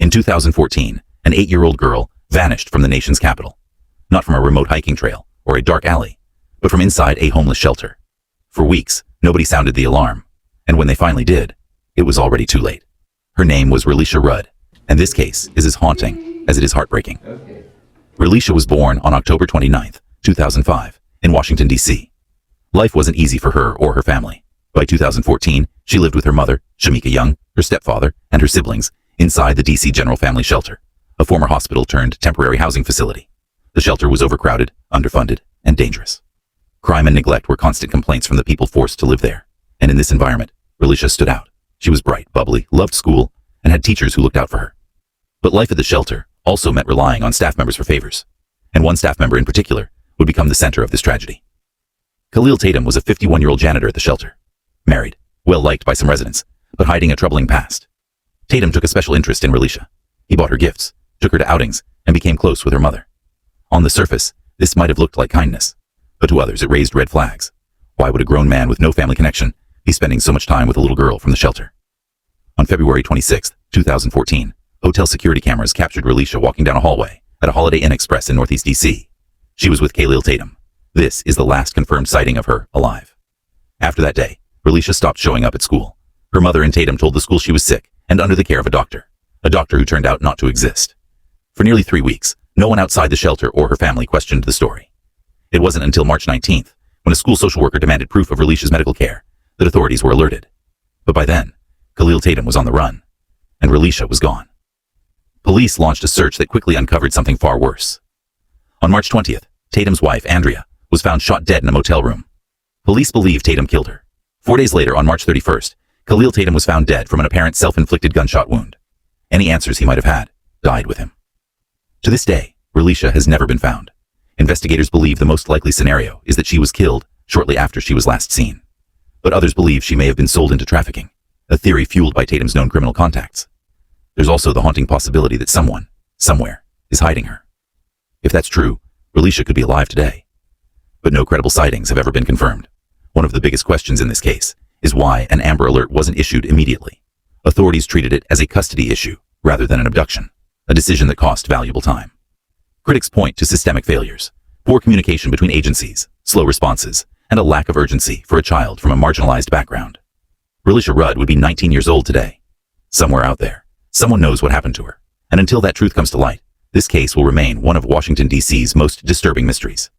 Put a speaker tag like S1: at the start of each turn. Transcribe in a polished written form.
S1: In 2014, an 8-year-old girl vanished from the nation's capital, not from a remote hiking trail or a dark alley, but from inside a homeless shelter. For weeks, nobody sounded the alarm, and when they finally did, it was already too late. Her name was Relisha Rudd, and this case is as haunting as it is heartbreaking. Relisha was born on October 29, 2005, in Washington, D.C. Life wasn't easy for her or her family. By 2014, she lived with her mother, Shamika Young, her stepfather, and her siblings inside the D.C. General Family Shelter, a former hospital turned temporary housing facility. The shelter was overcrowded, underfunded, and dangerous. Crime and neglect were constant complaints from the people forced to live there. And in this environment, Relisha stood out. She was bright, bubbly, loved school, and had teachers who looked out for her. But life at the shelter also meant relying on staff members for favors. And one staff member in particular would become the center of this tragedy. Khalil Tatum was a 51-year-old janitor at the shelter. Married, well-liked by some residents, but hiding a troubling past. Tatum took a special interest in Relisha. He bought her gifts, took her to outings, and became close with her mother. On the surface, this might have looked like kindness, but to others it raised red flags. Why would a grown man with no family connection be spending so much time with a little girl from the shelter? On February 26, 2014, hotel security cameras captured Relisha walking down a hallway at a Holiday Inn Express in Northeast D.C. She was with Khalil Tatum. This is the last confirmed sighting of her alive. After that day, Relisha stopped showing up at school. Her mother and Tatum told the school she was sick and under the care of a doctor who turned out not to exist. For nearly 3 weeks, no one outside the shelter or her family questioned the story. It wasn't until March 19th, when a school social worker demanded proof of Relisha's medical care, that authorities were alerted. But by then, Khalil Tatum was on the run, and Relisha was gone. Police launched a search that quickly uncovered something far worse. On March 20th, Tatum's wife, Andrea, was found shot dead in a motel room. Police believe Tatum killed her. 4 days later, on March 31st, Khalil Tatum was found dead from an apparent self-inflicted gunshot wound. Any answers he might have had died with him. To this day, Relisha has never been found. Investigators believe the most likely scenario is that she was killed shortly after she was last seen. But others believe she may have been sold into trafficking, a theory fueled by Tatum's known criminal contacts. There's also the haunting possibility that someone, somewhere, is hiding her. If that's true, Relisha could be alive today. But no credible sightings have ever been confirmed. One of the biggest questions in this case is why an Amber Alert wasn't issued immediately. Authorities treated it as a custody issue rather than an abduction, a decision that cost valuable time. Critics point to systemic failures, poor communication between agencies, slow responses, and a lack of urgency for a child from a marginalized background. Relisha Rudd would be 19 years old today. Somewhere out there, someone knows what happened to her, and until that truth comes to light, this case will remain one of Washington, D.C.'s most disturbing mysteries.